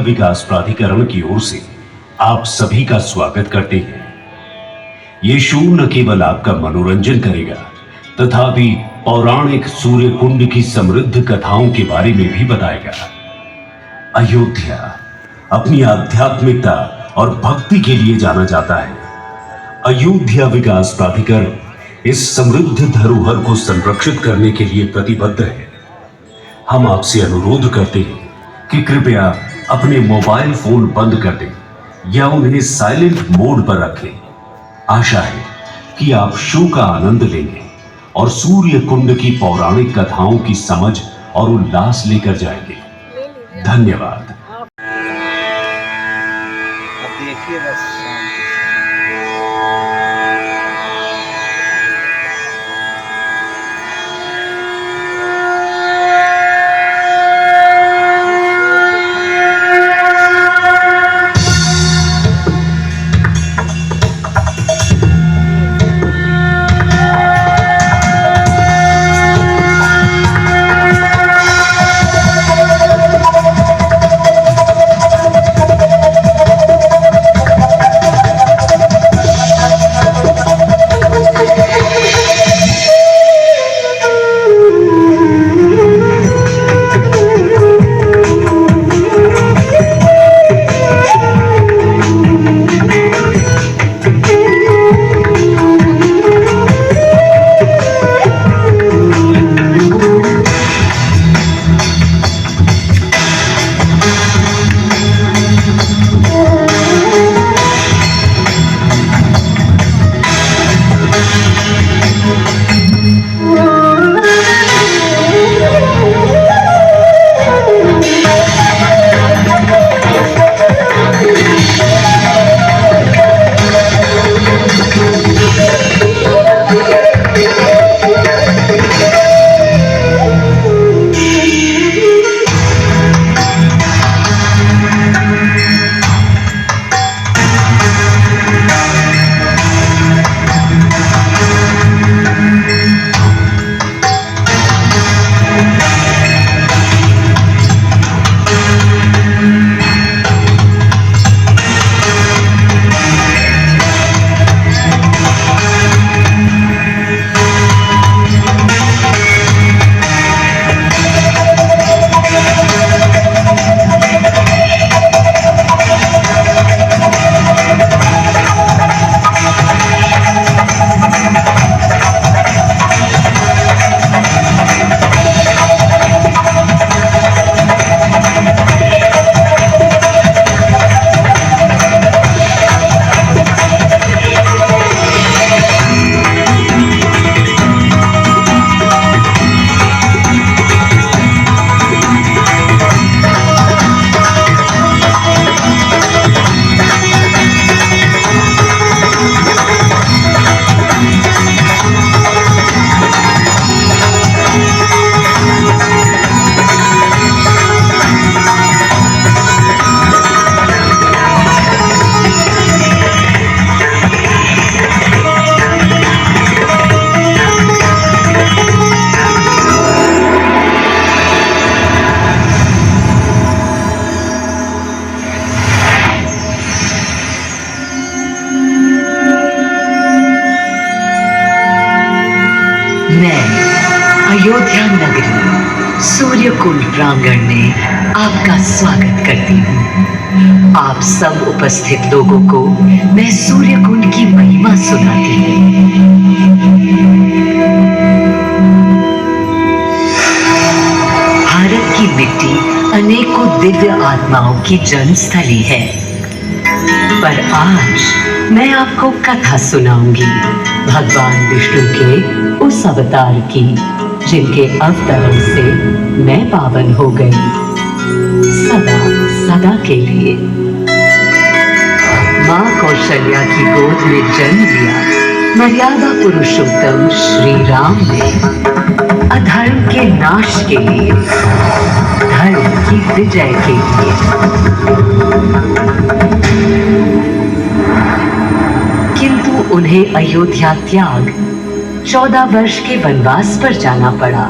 विकास प्राधिकरण की ओर से आप सभी का स्वागत करते हैं। ये शो न केवल आपका मनोरंजन करेगा तथापि पौराणिक सूर्य कुंड की समृद्ध कथाओं के बारे में भी बताएगा। अयोध्या अपनी आध्यात्मिकता और भक्ति के लिए जाना जाता है। अयोध्या विकास प्राधिकरण इस समृद्ध धरोहर को संरक्षित करने के लिए प्रतिबद्ध है। हम आपसे अनुरोध करते हैं कि कृपया अपने मोबाइल फोन बंद कर दें या उन्हें साइलेंट मोड पर रखें। आशा है कि आप शो का आनंद लेंगे और सूर्य कुंड की पौराणिक कथाओं की समझ और उल्लास लेकर जाएंगे। धन्यवाद। अब देखिए बस शांति से। मैं अयोध्या नगरी सूर्य कुंड प्रांगण में आपका स्वागत करती हूँ। आप सब उपस्थित लोगों को मैं सूर्य कुंड की महिमा सुनाती हूँ। भारत की मिट्टी अनेकों दिव्य आत्माओं की जन्मस्थली है, पर आज मैं आपको कथा सुनाऊंगी भगवान विष्णु के उस अवतार की जिनके अवतरण से मैं पावन हो गई सदा सदा के लिए। माँ कौशल्या की गोद में जन्म लिया मर्यादा पुरुषोत्तम श्री राम ने अधर्म के नाश के लिए, धर्म की विजय के लिए। किंतु उन्हें अयोध्या त्याग 14 वर्ष के वनवास पर जाना पड़ा।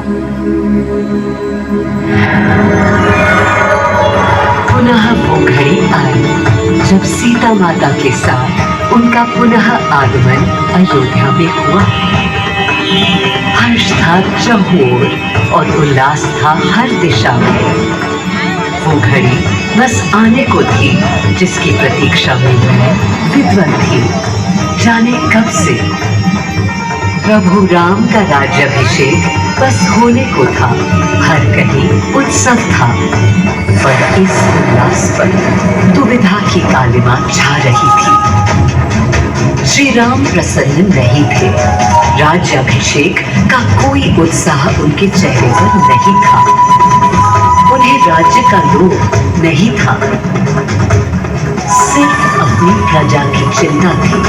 पुनः वो घड़ी आई जब सीता माता के साथ उनका पुनः आगमन अयोध्या में हुआ। हर्ष था चहुओर और उल्लास था हर दिशा में। वो घड़ी बस आने को थी जिसकी प्रतीक्षा में मैं विद्वान थी, जाने कब से। प्रभु राम का राज्याभिषेक बस होने को था, हर कहीं उत्सव था। पर इस उल्लास पर दुविधा की कालिमा छा रही थी। श्री राम प्रसन्न नहीं थे। राज्याभिषेक का कोई उत्साह उनके चेहरे पर नहीं था। उन्हें राज्य का लोभ नहीं था, सिर्फ अपनी प्रजा की चिंता थी।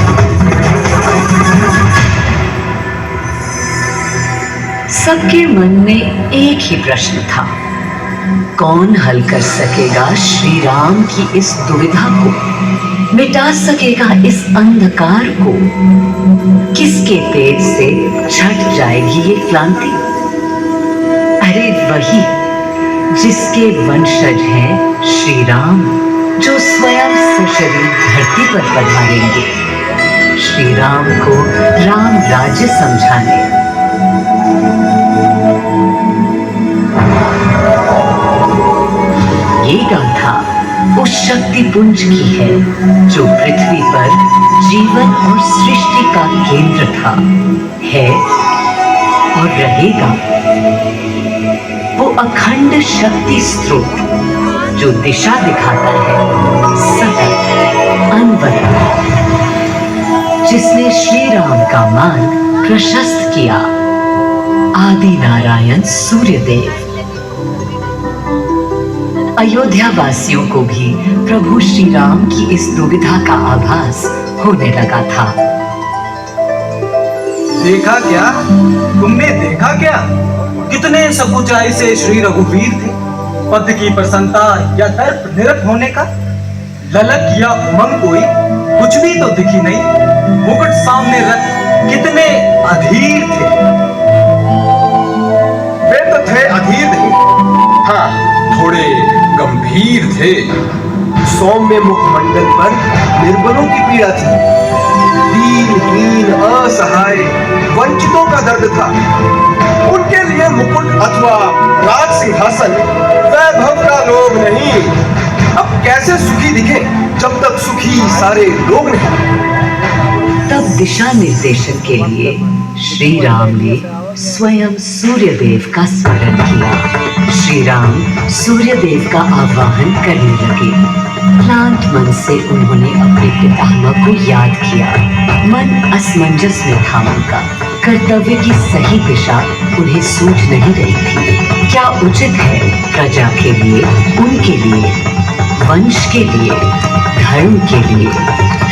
सबके मन में एक ही प्रश्न था, कौन हल कर सकेगा श्री राम की इस दुविधा को, मिटा सकेगा इस अंधकार को। किसके पेट से छट जाएगी ये क्लांति? अरे वही जिसके वंशज हैं श्री राम, जो स्वयं सशरीर धरती पर पधारेंगे श्री राम को राम राज्य समझाने। ये गाथा उस शक्ति पुंज की है जो पृथ्वी पर जीवन और सृष्टि का केंद्र था, है और रहेगा। वो अखंड शक्ति स्रोत जो दिशा दिखाता है सतत अनवरत, जिसने श्री राम का मार्ग प्रशस्त किया। आदि नारायण सूर्यदेव। अयोध्या वासियों को भी प्रभु श्री राम की इस दुविधा का आभास होने लगा था। देखा क्या? तुमने देखा क्या? कितने सकुचाई से श्री रघुवीर थे। पद की प्रसन्नता या दर्प निरप होने का ललक या उमंग कोई कुछ भी तो दिखी नहीं। मुकुट सामने रख कितने अधीर थे। वे तो थे अधीर नहीं, हाँ थोड़े गंभीर थे। सौम्य मुखमंडल पर निर्बलों की पीड़ा थी, दीनहीन असहाय वंचितों का दर्द था। उनके लिए मुकुट अथवा राज सिंहासन वैभव का लोभ नहीं। अब कैसे सुखी दिखे जब तक सुखी सारे लोग नहीं। तब दिशा निर्देशन के लिए श्री राम ने स्वयं सूर्यदेव का स्मरण किया। श्री राम सूर्यदेव का आवाहन करने लगे। क्लांत मन से उन्होंने अपने पितामह को याद किया। मन असमंजस में था उनका। कर्तव्य की सही दिशा उन्हें सूझ नहीं रही थी। क्या उचित है प्रजा के लिए, उनके लिए, वंश के लिए, धर्म के लिए,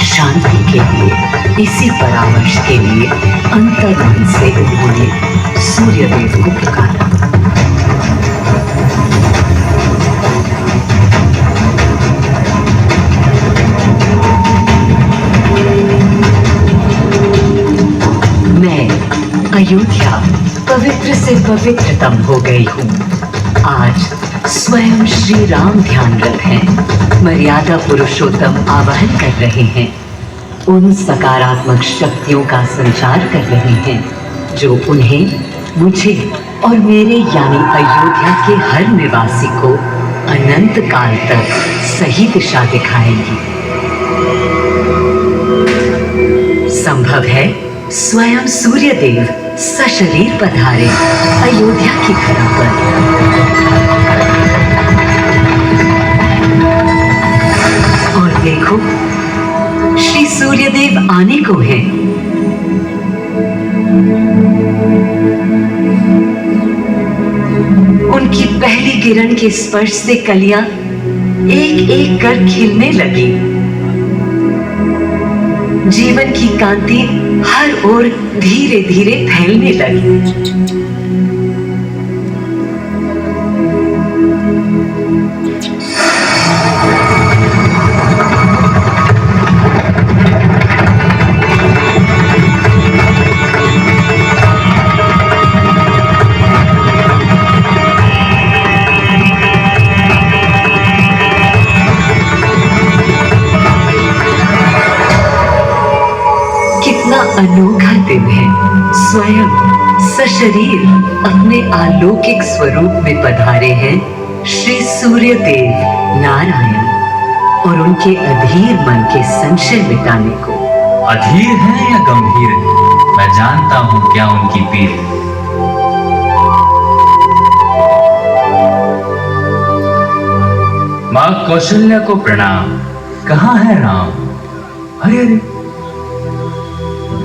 शांति के लिए। इसी परामर्श के लिए अंतर्मन से उन्होंने सूर्यदेव को पुकारा। मैं अयोध्या पवित्र से पवित्रतम हो गई हूँ। आज स्वयं श्री राम ध्यान रख हैं, मर्यादा पुरुषोत्तम आवाहन कर रहे हैं। उन सकारात्मक शक्तियों का संचार कर रहे हैं जो उन्हें, मुझे और मेरे यानी अयोध्या के हर निवासी को अनंत काल तक सही दिशा दिखाएंगी। संभव है स्वयं सूर्यदेव सशरीर पधारे अयोध्या की धरा पर। और देखो, श्री सूर्यदेव आने को हैं। उनकी पहली किरण के स्पर्श से कलियां एक एक कर खिलने लगी। जीवन की कांति हर ओर धीरे धीरे फैलने लगी। सशरीर अपने अलौकिक स्वरूप में पधारे हैं श्री सूर्यदेव नारायण और उनके अधीर मन के संशय मिटाने को। अधीर है या गंभीर है, मैं जानता हूं क्या उनकी पीर है। माँ कौशल्या को प्रणाम। कहाँ है राम? अरे अरे,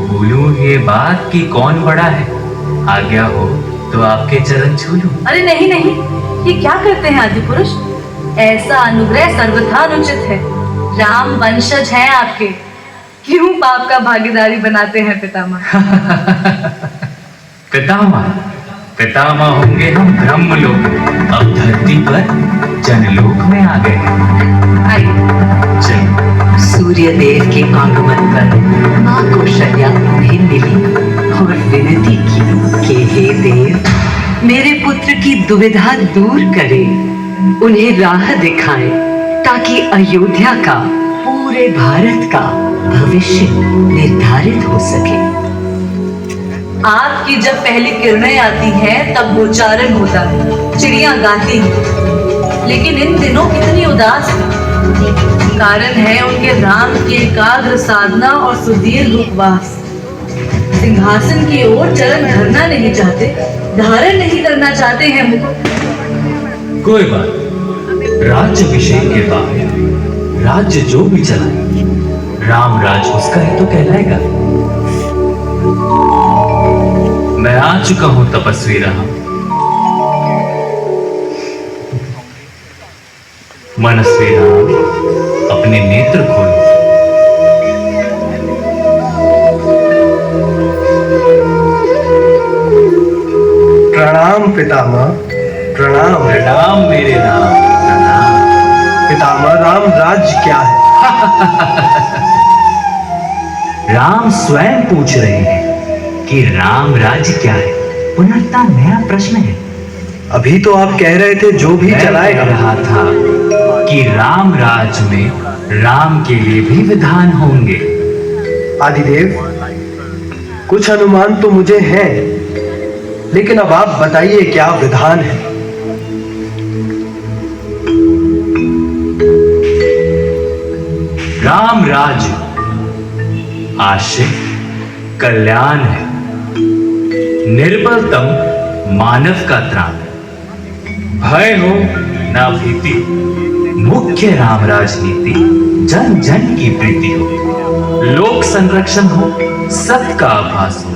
भूलूं ये बात कि कौन बड़ा है। आज्ञा हो तो आपके चरण छू लूं। अरे नहीं नहीं, ये क्या करते हैं आदि पुरुष? ऐसा अनुग्रह सर्वथा अनुचित है। राम वंशज हैं आपके, क्यों पाप का भागीदारी बनाते हैं पितामह? पितामह होंगे हम ब्रह्मलोक, अब धरती पर जनलोक में आ गए हैं। आइए। चलो। सूर्यदेव के आगमन पर माँ कौशल्या उन्हें मिली और विनती की कि हे देव, मेरे पुत्र की दुविधा दूर करें, उन्हें राह दिखाएं ताकि अयोध्या का, पूरे भारत का भविष्य निर्धारित हो सके। आपकी जब पहली किरणें आती हैं तब गोचारण होता है, चिड़िया गाती हैं, लेकिन इन दिनों कितनी उदास है। कारण है उनके राम की एकाग्र साधना और सुदीर्घ उपवास। सिंहासन की ओर चरण धरना नहीं चाहते, धारण नहीं करना चाहते हैं मुकुट। कोई बात, राज्य अभिषेक के बाद राज्य जो भी चलाए, राम राज उसका ही तो कहलाएगा। मैं आ चुका हूं तपस्वी राम। मनस्वी राम, अपने नेत्र खोलो। प्रणाम पितामह, प्रणाम। प्रणाम मेरे राम, प्रणाम। पितामह, राम राज्य क्या है? राम स्वयं पूछ रहे हैं कि राम राज्य क्या है। पुनः नया प्रश्न है। अभी तो आप कह रहे थे जो भी मैं चलाएगा। कह रहा था कि राम राज में राम के लिए भी विधान होंगे। आदिदेव, कुछ अनुमान तो मुझे हैं, लेकिन अब आप बताइए क्या विधान है। राम राज्य आश्रय कल्याण है, निर्बलतम मानव का त्राण, भय हो ना भीति, मुख्य राम राजनीति, जन जन की प्रीति हो, लोक संरक्षण हो, सत का आभास हो,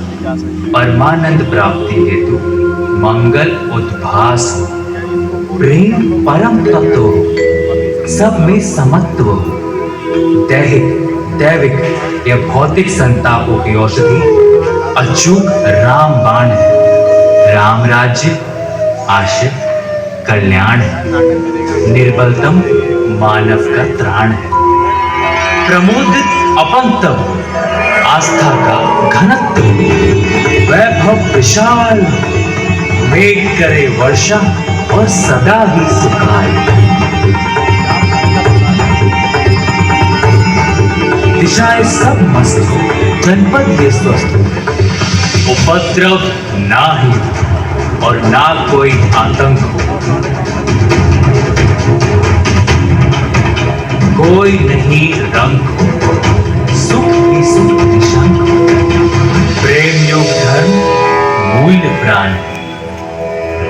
परमानंद प्राप्ति हेतु मंगल उद्भास हो, प्रेम परम तत्व हो, सब में समत्व हो, दैहिक दैविक या भौतिक संतापों की औषधि अचूक राम बाण है। राम राज्य आश्रय कल्याण है, निर्बलतम मानव का त्राण है, प्रमोदित अपंतव आस्था का घनत्व, वैभव विशाल, मेघ करे वर्षा और सदा ही सुखाए, दिशाएं सब मस्त हो, जनपद ये स्वस्थ हो, उपद्रव ना ही और ना कोई आतंक हो, कोई नहीं रंग हो, सुख ही सुख निशंक हो, प्रेम योग धर्म मूल्य प्राण,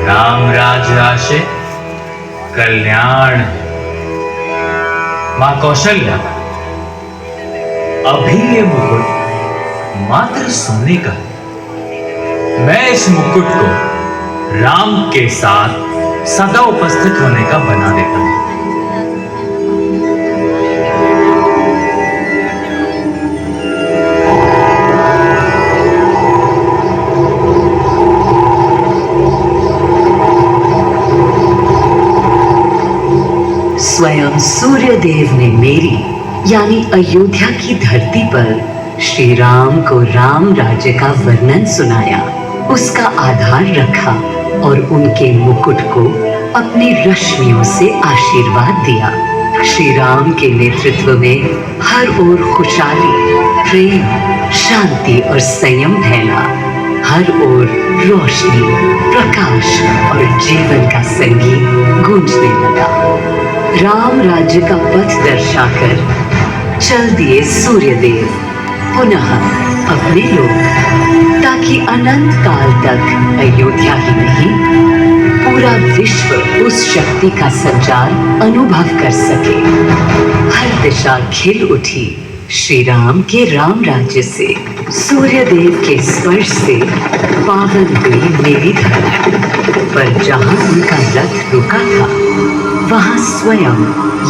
राम राज आशय कल्याण। मां कौशल्या, अभी ये मुकुट मात्र सोने का है। मैं इस मुकुट को राम के साथ सदा उपस्थित होने का बना देता हूं। स्वयं सूर्यदेव ने मेरी यानी अयोध्या की धरती पर श्री राम को राम राज्य का वर्णन सुनाया, उसका आधार रखा और उनके मुकुट को अपनी रश्मियों से आशीर्वाद दिया। श्री राम के नेतृत्व में हर ओर खुशहाली, प्रेम, शांति और संयम फैला। हर ओर रोशनी, प्रकाश और जीवन का संगीत गूंजने लगा। राम राज्य का पथ दर्शाकर चल दिए सूर्यदेव पुनः अपने लोग, ताकि अनंत काल तक अयोध्या ही नहीं, पूरा विश्व उस शक्ति का संचार अनुभव कर सके। हर दिशा खिल उठी श्री राम के राम राज्य से। सूर्यदेव के स्पर्श से पावन हुई मेरी धरती, पर जहां उनका रथ रुका था वहां स्वयं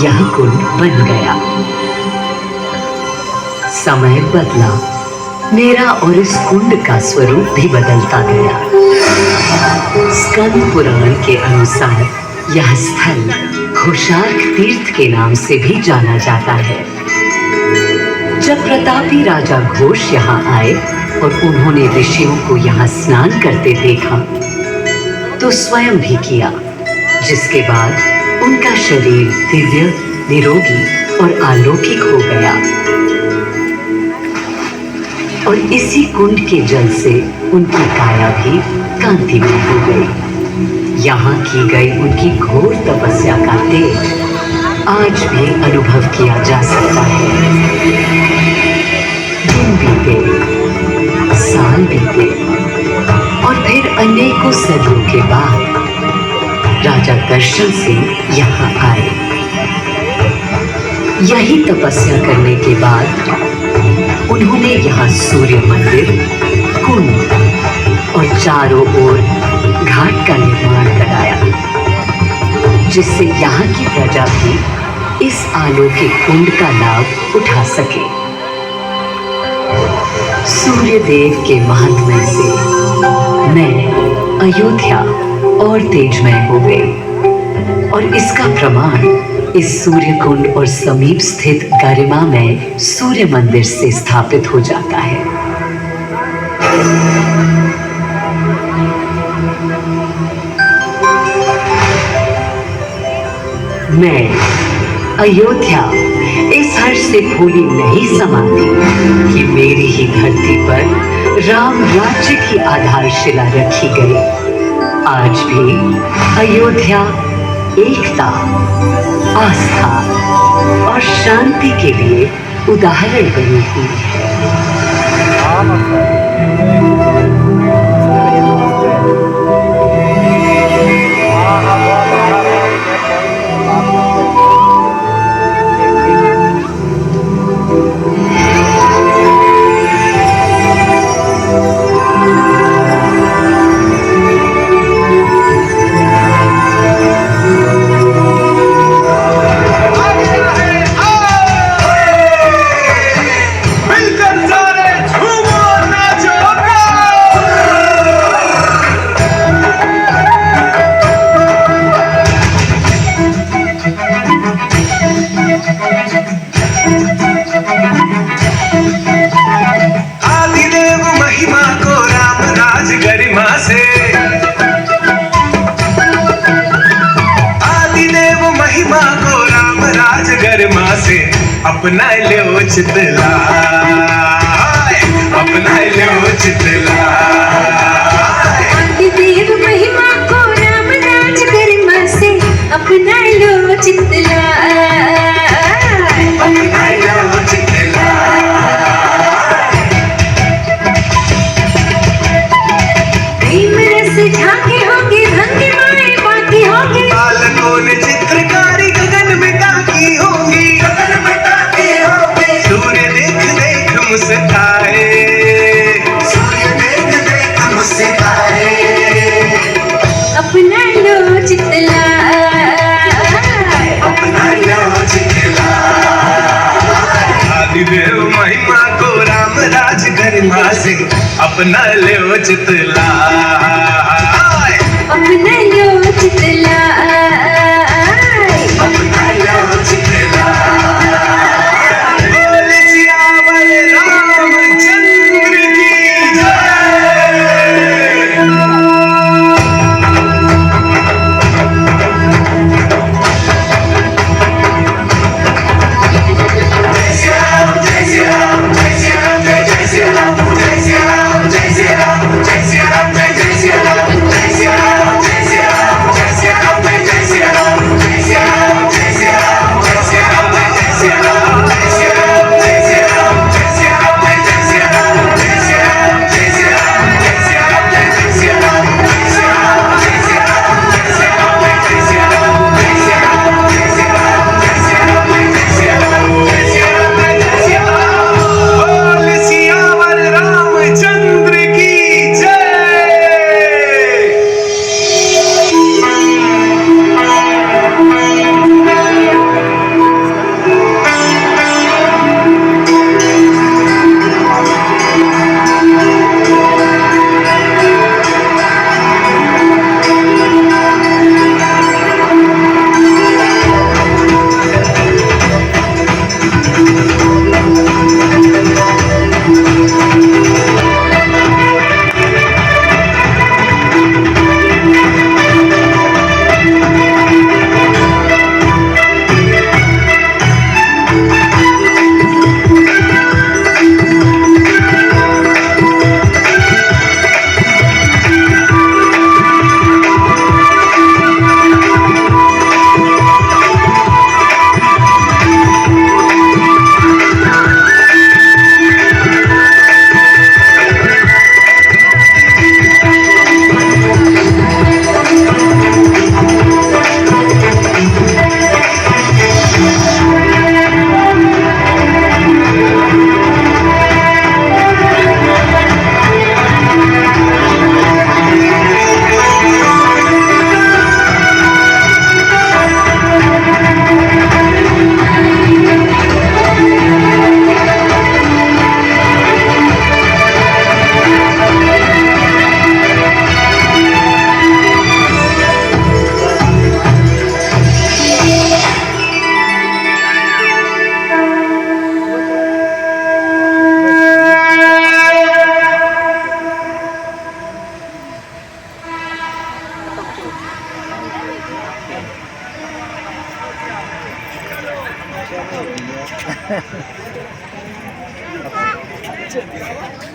यह कुंड बन गया। समय बदला, मेरा और इस कुंड का स्वरूप भी बदलता गया। स्कंद पुराण के अनुसार यह स्थल घोषार्क तीर्थ के नाम से भी जाना जाता है। जब प्रतापी राजा घोष यहाँ आए और उन्होंने ऋषियों को यहाँ स्नान करते देखा तो स्वयं भी किया, जिसके बाद उनका शरीर दिव्य, निरोगी और अलौकिक हो गया। और इसी कुंड के जल से उनकी काया भी कांतिमय हो गई। यहाँ की गई उनकी घोर तपस्या का तेज आज भी अनुभव किया जा सकता है। दिन बीते, साल बीते और फिर अनेकों सदियों के बाद राजा दर्शन सिंह यहाँ आए। यही तपस्या करने के बाद उन्होंने यहाँ सूर्य मंदिर, कुंड और चारों ओर घाट का निर्माण कराया, जिससे यहाँ की प्रजा भी इस अलौकिक कुंड का लाभ उठा सके। सूर्यदेव के महात्म्य से मैं अयोध्या और तेजमय हो गई, और इसका प्रमाण इस सूर्य कुंड और समीप स्थित गरिमामय सूर्य मंदिर से स्थापित हो जाता है। मैं अयोध्या इस हर्ष से भूली नहीं समाती कि मेरी ही धरती पर राम राज्य की आधारशिला रखी गई। आज भी अयोध्या एकता, आस्था और शांति के लिए उदाहरण बनी हुई है। अपना लो चितला, अपना लो चितला। देव महिमा को राम राज गरिमा से अपना लो चितला, अपना लो चितला। प्रेम रस झांके होंगे, भंगी माए बाकी होंगे, बालकों ने चित्रकारी गगन में टाकी होंगी, सूर्य देख देख मुस्काए, सूर्य देख देख मुस्काए। अपना लो चितला, अपना लो चितला। आदिदेव महिमा को राम राज गरिमा से अपना लो चितला, अपना लो चितला, अपना लो चितला। जय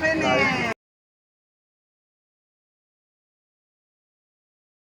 मैंने